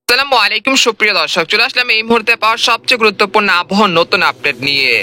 আসসালামু আলাইকুম সুপ্রিয় দর্শক, চলে আসলাম এই মুহূর্তে পাওয়া সবচেয়ে গুরুত্বপূর্ণ আবহাওয়ার নতুন আপডেট নিয়ে।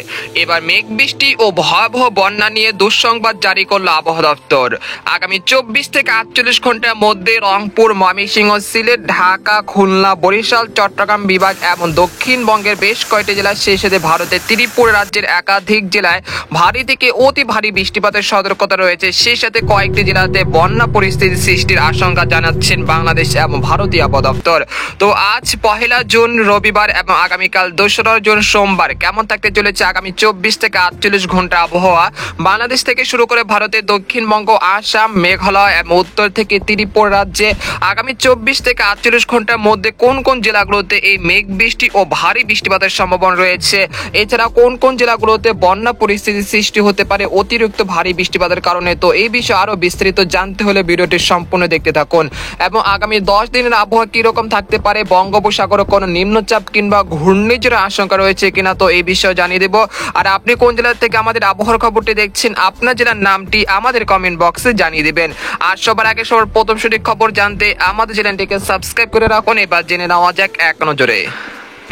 এবার মেঘ বৃষ্টি ও ভয়াবহ বন্যা নিয়ে দুঃসংবাদ জারি করলো আবহাওয়া দপ্তর। আগামী 24 থেকে 48 ঘন্টার মধ্যে রংপুর, ময়মনসিংহ, সিলেট, ঢাকা, খুলনা, বরিশাল, চট্টগ্রাম বিভাগ এবং দক্ষিণবঙ্গের বেশ কয়েকটি জেলায়, সেই সাথে ভারতের ত্রিপুরা রাজ্যের একাধিক জেলায় ভারী থেকে অতি ভারী বৃষ্টিপাতের সতর্কতা রয়েছে। সেই সাথে কয়েকটি জেলাতে বন্যা পরিস্থিতি সৃষ্টির আশঙ্কা জানাচ্ছেন বাংলাদেশ এবং ভারতীয় আবহাওয়া দপ্তর। তো আজ 1 জুন রবিবার এবং আগামীকাল 2 জুন সোমবার কেমন থাকতে চলেছে আগামী 24 থেকে 48 ঘন্টা আবহাওয়া বাংলাদেশ থেকে শুরু করে ভারতের দক্ষিণবঙ্গ, আসাম, মেঘালয় এবং উত্তর থেকে ত্রিপুরা রাজ্যে আগামী 24 থেকে 48 ঘন্টার মধ্যে কোন কোন জেলাগুলোতে এই মেঘ বৃষ্টি ও ভারী বৃষ্টিপাতের সম্ভাবনা রয়েছে, এছাড়া কোন কোন জেলাগুলোতে বন্যা পরিস্থিতি সৃষ্টি হতে পারে অতিরিক্ত ভারী বৃষ্টিপাতের কারণে। তো এই বিষয়ে আরো বিস্তারিত জানতে হলে ভিডিওটি সম্পূর্ণ দেখতে থাকুন এবং আগামী 10 দিনের আবহাওয়া কিরকম থাকতে পারে, বঙ্গোপসাগরে কোনো নিম্নচাপ কিংবা ঘূর্ণিঝড়ের আশঙ্কা রয়েছে কিনা, তো এই বিষয়ে জানিয়ে দেব। আর আপনি কোন জেলা থেকে আমাদের আবহাওয়ার খবরটি দেখছেন, আপনার জেলার নামটি আমাদের কমেন্ট বক্সে জানিয়ে দিবেন। আর সবার আগে সবার প্রথম সঠিক খবর জানতে আমাদের চ্যানেলটিকে সাবস্ক্রাইব করে রাখুন। এবার জেনে নেওয়া যাক এক নজরে।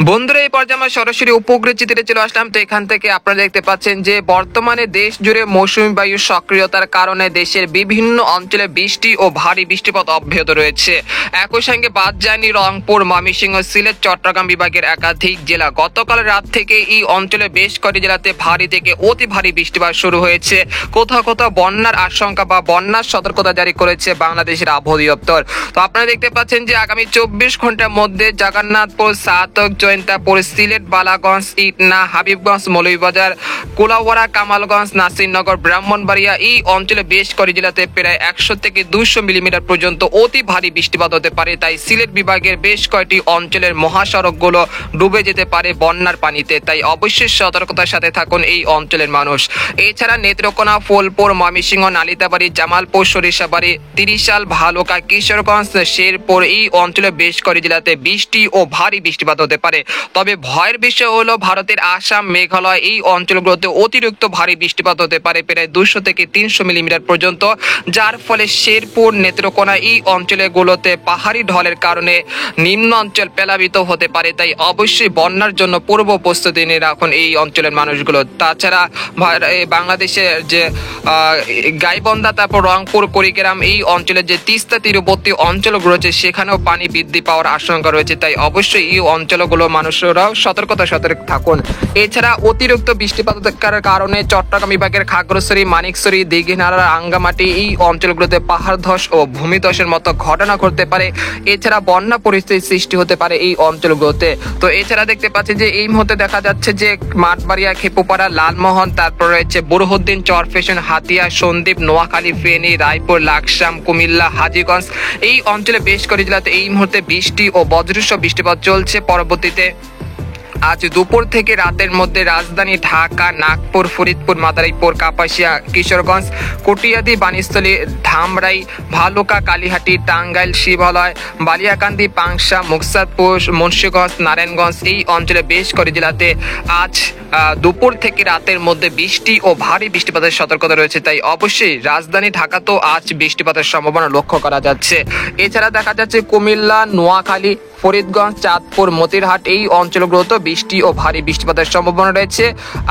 বন্ধুরা, এই পর্যায়ে আমরা সরাসরি উপগ্রহ চিত্রে চলে আসলাম। তো এখান থেকে আপনারা দেখতে পাচ্ছেন যে বর্তমানে দেশ জুড়ে মৌসুমী বায়ুর সক্রিয়তার কারণে দেশের বিভিন্ন অঞ্চলে বৃষ্টি ও ভারী বৃষ্টিপাত অব্যাহত রয়েছে। একই সঙ্গে বাদ যায়নি রংপুর, ময়মনসিংহ, সিলেট, চট্টগ্রাম বিভাগের একাধিক জেলা। গতকাল রাত থেকে এই অঞ্চলে বেশ কয়েকটি জেলাতে ভারী থেকে অতি ভারী বৃষ্টিপাত শুরু হয়েছে। কোথাও কোথাও বন্যার আশঙ্কা বা বন্যার সতর্কতা জারি করেছে বাংলাদেশের আবহাওয়া দপ্তর। তো আপনারা দেখতে পাচ্ছেন যে আগামী 24 ঘন্টার মধ্যে জগন্নাথপুর, সাতক, জয়ন্তাপুর, সিলেট, বালাগঞ্জ, ইটনা, হাবিবগঞ্জ, মৌলভীবাজার, কোলাউড়া, কামালগঞ্জ, নাসিরনগর, ব্রাহ্মণবাড়িয়া এই অঞ্চলে বেশ কয়েকটি জেলাতে প্রায় 100 থেকে 200 মিলিমিটার পর্যন্ত অতি ভারী বৃষ্টিপাত হতে পারে। তাই সিলেট বিভাগের বেশ কয়েকটি অঞ্চলের মহাসড়কগুলো ডুবে যেতে পারে বন্যার পানিতে। তাই অবশ্যই সতর্কতার সাথে থাকুন এই অঞ্চলের মানুষ। এছাড়া নেত্রকোনা, ফুলপুর, ময়মনসিংহ, নালিতাবাড়ি, জামালপুর, সরিষাবাড়ি, ত্রিশাল, ভালুকা, কিশোরগঞ্জ, শেরপুর এই অঞ্চলে বেশ কয়েকটি জেলাতে বৃষ্টি ও ভারী বৃষ্টিপাত হতে পারে। তবে ভয়ের বিষয় হলো ভারতের আসাম, মেঘালয় এই অঞ্চলগুলোতে অতিরিক্ত ভারী বৃষ্টিপাত হতে পারে প্রায় 200 থেকে 300 মিলিমিটার পর্যন্ত, যার ফলে শেরপুর, নেত্রকোনা এই অঞ্চলগুলোতে পাহাড়ি ঢলের কারণে নিম্ন অঞ্চল প্লাবিত হতে পারে। তাই অবশ্যই বন্যার জন্য পূর্ব প্রস্তুতি নিয়ে রাখুন এই অঞ্চলের মানুষগুলো। তাছাড়া বাংলাদেশের যে গাইবন্ধা, তারপর রংপুর, কুড়িগ্রাম এই অঞ্চলের যে তিস্তা তীরবর্তী অঞ্চলগুলো রয়েছে সেখানেও পানি বৃদ্ধি পাওয়ার আশঙ্কা রয়েছে। তাই অবশ্যই এই অঞ্চলগুলো মানুষরাও সতর্ক থাকুন। এছাড়া অতিরিক্ত বৃষ্টিপাতের কারণে চট্টগ্রাম বিভাগের খাগড়াছড়ি, মানিকছড়ি, দীঘিনালা, রাঙ্গামাটি এই অঞ্চলগুলোতে পাহাড় ধস ও ভূমিধসের মতো ঘটনা ঘটতে পারে। এছাড়া বন্যা পরিস্থিতির সৃষ্টি হতে পারে এই অঞ্চলগুলোতে। তো এছাড়া দেখতে পাচ্ছি যে এই মুহূর্তে দেখা যাচ্ছে যে মাঠবাড়িয়া, খেপুপাড়া, লালমোহন, তারপর রয়েছে বুরহুদ্দিন, চরফেশন, হাতিয়া, সন্দ্বীপ, নোয়াখালী, ফেনী, রায়পুর, লাকসাম, কুমিল্লা, হাজীগঞ্জ এই অঞ্চলে বেশ কয়েকটি জেলাতে এই মুহূর্তে বৃষ্টি ও বজ্রসহ বৃষ্টিপাত চলছে। পরবর্তীতে আজ দুপুর থেকে রাতের মধ্যে রাজধানী ঢাকা, নাগপুর, ফরিদপুর, মাদারীপুর, কাপাসিয়া, কিশোরগঞ্জ, কটিয়াদি, বাণীস্থলী, ধামরাই, ভালুকা, কালীহাটি, টাঙ্গাইল, শিবালয়, বালিয়াকান্দি, পাংশা, মুকসাদপুর, মুন্সিগঞ্জ, নারায়ণগঞ্জ এই অঞ্চলে বেশ কয়েকটি জেলাতে আজ দুপুর থেকে রাতের মধ্যে বৃষ্টি ও ভারী বৃষ্টিপাতের সতর্কতা রয়েছে। তাই অবশ্যই রাজধানী ঢাকাতেও আজ বৃষ্টিপাতের সম্ভাবনা লক্ষ্য করা যাচ্ছে। এছাড়া দেখা যাচ্ছে কুমিল্লা, নোয়াখালী, ফরিদগঞ্জ, চাঁদপুর, মতিরহাট এই অঞ্চলগুলোতে বৃষ্টি ও ভারী বৃষ্টিপাতের সম্ভাবনা রয়েছে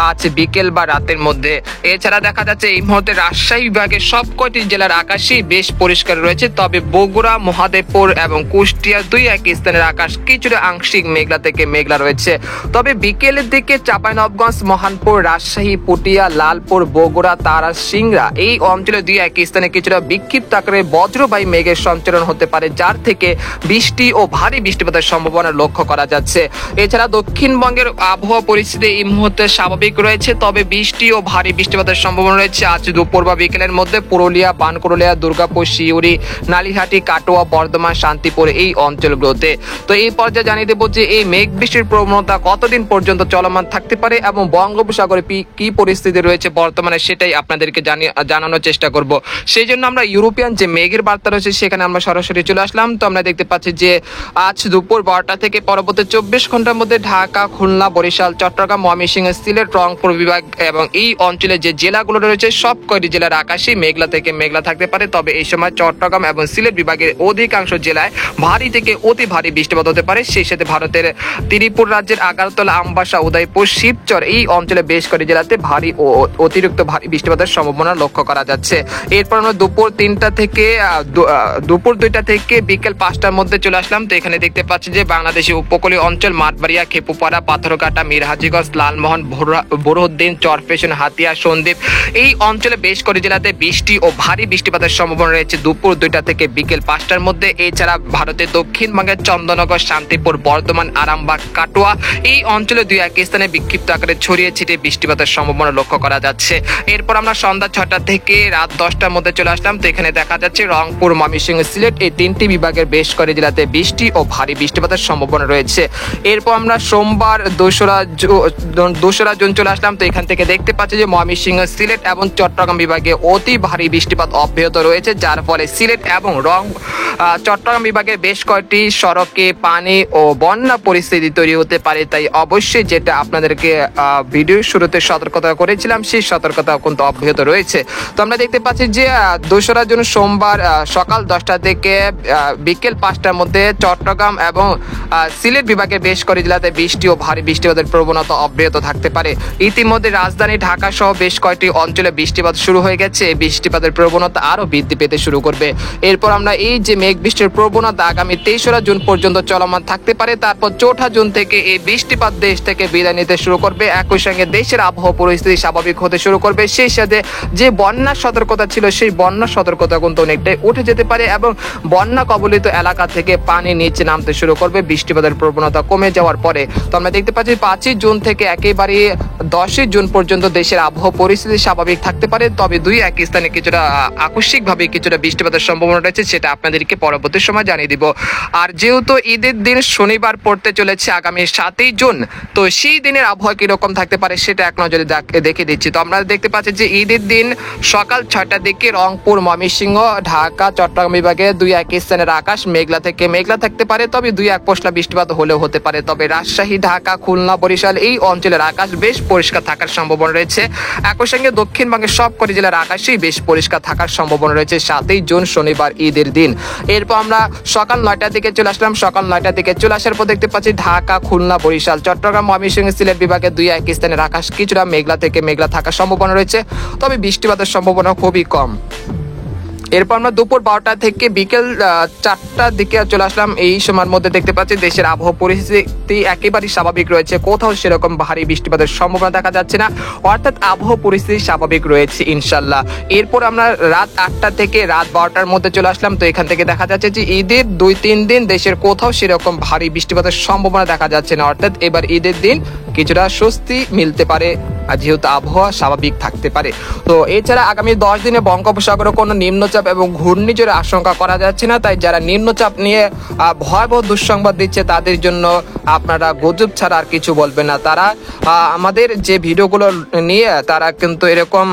আজ বিকেল বা রাতের মধ্যে। এছাড়া দেখা যাচ্ছে এই মুহূর্তে রাজশাহী বিভাগের সব কয়টি জেলার আকাশই বেশ পরিষ্কার রয়েছে। তবে বগুড়া, মহাদেবপুর এবং কুষ্টিয়া দুই এক স্থানের আকাশ কিছুটা আংশিক মেঘলা থেকে মেঘলা রয়েছে। তবে বিকেলের দিকে চাঁপাইনবাবগঞ্জ, মহানপুর, রাজশাহী, পুটিয়া, লালপুর, বগুড়া, তারা, সিংড়া এই অঞ্চলে দুই এক স্থানে কিছুটা বিক্ষিপ্ত আকারে বজ্রবায়ু মেঘের সঞ্চালন হতে পারে, যার থেকে বৃষ্টি ও ভারী বৃষ্টিপাতের সম্ভাবনা লক্ষ্য করা যাচ্ছে। এছাড়া দক্ষিণবঙ্গের আবহাওয়া পরিস্থিতি এই মুহূর্তে স্বাভাবিক রয়েছে। তবে বৃষ্টি ও ভারী বৃষ্টিপাতের সম্ভাবনা রয়েছে আজ দুপুর বা বিকেলের মধ্যে পুরুলিয়া, বানকুরুলিয়া, দুর্গাপুর, শিউরি, নালিহাটি, কাটোয়া, বর্ধমান, শান্তিপুর এই অঞ্চলগুলোতে। তো এই পর্যায়ে জানিয়ে দেবো যে এই মেঘ বৃষ্টির প্রবণতা কতদিন পর্যন্ত চলমান থাকতে পারে এবং বঙ্গোপসাগরে কি পরিস্থিতি রয়েছে বর্তমানে সেটাই আপনাদেরকে জানানোর চেষ্টা করব। সেই জন্য আমরা ইউরোপিয়ান যে মেঘের বার্তা রয়েছে সেখানে আমরা সরাসরি চলে আসলাম। তো আমরা দেখতে পাচ্ছি যে আজ দুপুর 12টা থেকে পরবর্তী 24 ঘন্টার মধ্যে ঢাকা, খুলনা, বরিশাল, চট্টগ্রাম, ময়মনসিংহ, সিলেট, রংপুর বিভাগ এবং এই অঞ্চলে যে জেলাগুলো রয়েছে সব কয়টি জেলার আকাশে মেঘলা থেকে মেঘলা থাকতে পারে। তবে এই সময় চট্টগ্রাম এবং সিলেট বিভাগের অধিকাংশ জেলায় ভারী থেকে অতি ভারী বৃষ্টিপাত হতে পারে। সেই সাথে ভারতের ত্রিপুর রাজ্যের আগারতলা, আমবাসা, উদয়পুর, শিবচর এই অঞ্চলে বেশ কয়েকটি জেলাতে ভারী ও অতিরিক্ত ভারী বৃষ্টিপাতের সম্ভাবনা লক্ষ্য করা যাচ্ছে। এরপর আমরা দুপুর 2টা থেকে বিকেল 5টার মধ্যে চলে আসলাম। তো এখানে দেখতে পাচ্ছি যে বাংলাদেশের উপকূলীয় অঞ্চল মাঠবাড়িয়া, খেপুপাড়া, পাথরঘাটা, মিরহাজিগঞ্জ, লালমোহন, বোরহাউদ্দিন, চরফেশন, হাতিয়া, সন্দ্বীপ এই অঞ্চলে বেশ কয়েকটি জেলাতে বৃষ্টি ও ভারী বৃষ্টিপাতের সম্ভাবনা রয়েছে দুপুর 2টা থেকে বিকেল 5টার মধ্যে। এছাড়া ভারতের দক্ষিণবঙ্গের চন্দননগর, শান্তিপুর, বর্ধমান, আরামবাগ, কাটোয়া এই অঞ্চলে 2-1 স্থানে বিক্ষিপ্ত আকারে ছড়িয়ে ছিটিয়ে বৃষ্টিপাতের সম্ভাবনা লক্ষ্য করা যাচ্ছে। এরপর আমরা সন্ধ্যা 6টা থেকে রাত 10টার মধ্যে চলে আসলাম। তো এখানে দেখা যাচ্ছে রংপুর, ময়মনসিংহ, সিলেট এই 3টি বিভাগের বেশ কয়েকটি জেলাতে বৃষ্টি ও ভারী বৃষ্টিপাতের সম্ভাবনা রয়েছে। এরপর আমরা সোমবার 2রা জুন চলে আসলাম। তো এখান থেকে দেখতে পাচ্ছি যে ময়মনসিংহ, সিলেট এবং চট্টগ্রাম বিভাগে অতি ভারী বৃষ্টিপাত অব্যাহত রয়েছে, যার ফলে সিলেট এবং চট্টগ্রাম বিভাগের বেশ কয়েকটি সড়কে পানি ও বন্যা পরিস্থিতি তৈরি হতে পারে। তাই অবশ্যই যেটা আপনাদেরকে ভিডিওর শুরুতে সতর্কতা করেছিলাম সেই সতর্কতা কিন্তু অব্যাহত রয়েছে। তো আমরা দেখতে পাচ্ছি যে 2রা জুন সোমবার সকাল 10টা থেকে বিকেল 5টার মধ্যে চট্টগ্রাম এবং সিলেট বিভাগের বেশ কয়েকটি জেলাতে বৃষ্টি ও ভারী বৃষ্টিপাতের প্রবণতা অব্যাহত থাকতে পারে। ইতিমধ্যে রাজধানী ঢাকা সহ বেশ কয়েকটি অঞ্চলে বৃষ্টিপাত শুরু হয়ে গেছে। বৃষ্টিপাতের প্রবণতা আরো বৃদ্ধি পেতে শুরু করবে। এরপর আমরা এই যে মেঘ বৃষ্টির প্রবণতা আগামী 23রা জুন পর্যন্ত চলমান থাকতে পারে। তারপর 4ঠা জুন থেকে এই বৃষ্টিপাত দেশ থেকে বিদায় নিতে শুরু করবে। একই সঙ্গে দেশের আবহাওয়া পরিস্থিতি স্বাভাবিক হতে শুরু করবে। সেই সাথে যে বন্যার সতর্কতা ছিল সেই বন্যার সতর্কতা কিন্তু অনেকটাই উঠে যেতে পারে এবং বন্যা কবলিত এলাকা থেকে পানি নিচে নামতে শুরু করবে বৃষ্টিপাতের প্রবণতা কমে যাওয়ার পরে। তো আমরা দেখতে পাচ্ছি 5ই জুন থেকে একেবারে 10ই জুন পর্যন্ত দেশের আবহাওয়া পরিস্থিতি স্বাভাবিক থাকতে পারে। তবে 2-1 স্থানে কিছুটা আকস্মিকভাবে কিছুটা বৃষ্টিপাতের সম্ভাবনা রয়েছে, সেটা আপনাদেরকে পরবর্তী সময় জানিয়ে দিব। আর যেহেতু ঈদের দিন শনিবার পড়তে চলেছে আগামী 7ই জুন, তো সেই দিনের আবহাওয়া কিরকম থাকতে পারে সেটা এক নজরে দেখে দিচ্ছি। তো আমরা দেখতে পাচ্ছি যে ঈদের দিন সকাল 6টার দিকে রংপুর, ময়মনসিংহ, ঢাকা, চট্টগ্রাম বিভাগে 2-1 স্থানের আকাশ মেঘলা থেকে মেঘলা থাকতে পারে। তবে 2-1 পশলা বৃষ্টিপাত হলেও হতে পারে। তবে রাজশাহী, ঢাকা, খুলনা, বরিশাল এই অঞ্চলের আকাশ বেশ পরিষ্কার থাকার সম্ভাবনা রয়েছে। একই সঙ্গে দক্ষিণবঙ্গের সবকটি জেলার আকাশেই বেশ পরিষ্কার থাকার সম্ভাবনা রয়েছে 7ই জুন শনিবার ঈদের দিন। এরপর আমরা সকাল 9টার দিকে চলে আসলাম। সকাল 9টার দিকে চলে আসার পর দেখতে পাচ্ছি ঢাকা, খুলনা, বরিশাল, চট্টগ্রাম, ময়মনসিংহ, সিলেট বিভাগে 2-1 স্থানের আকাশ কিছুটা মেঘলা থেকে মেঘলা থাকার সম্ভাবনা রয়েছে। তবে বৃষ্টিপাতের সম্ভাবনা খুবই কম। এরপর আমরা দুপুর 12টা থেকে বিকেল 4টার দিকে চলে আসলাম। এই সময়ের মধ্যে দেখতে পাচ্ছি দেশের আবহাওয়া পরিস্থিতি একেবারেই স্বাভাবিক রয়েছে, কোথাও সেরকম ভারী বৃষ্টিপাতের সম্ভাবনা দেখা যাচ্ছে না, অর্থাৎ আবহাওয়া পরিস্থিতি স্বাভাবিক রয়েছে ইনশাল্লাহ। এরপর আমরা রাত 8টা থেকে রাত 12টার মধ্যে চলে আসলাম। তো এখান থেকে দেখা যাচ্ছে যে ঈদের 2-3 দিন দেশের কোথাও সেরকম ভারী বৃষ্টিপাতের সম্ভাবনা দেখা যাচ্ছে না, অর্থাৎ এবার ঈদের দিন কিছুটা স্বস্তি মিলতে পারে যেহেতু আবহাওয়া স্বাভাবিক থাকতে পারে। তো এছাড়া আগামী 10 দিনে বঙ্গোপসাগরে কোনো নিম্নচাপ এবং ঘূর্ণিঝড়ের আশঙ্কা করা যাচ্ছে না। তাই যারা নিম্নচাপ নিয়ে ভয়াবহ দুঃসংবাদ দিচ্ছে তাদের জন্য আপনারা গুজব ছাড়া আর কিছু বলবেন না। তারা আমাদের যে ভিডিওগুলো নিয়ে তারা কিন্তু এরকম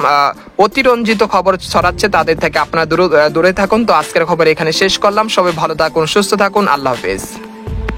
অতিরঞ্জিত খবর ছড়াচ্ছে, তাদের থেকে আপনারা দূরে থাকুন। তো আজকের খবর এখানে শেষ করলাম। সবাই ভালো থাকুন, সুস্থ থাকুন, আল্লাহ হাফেজ।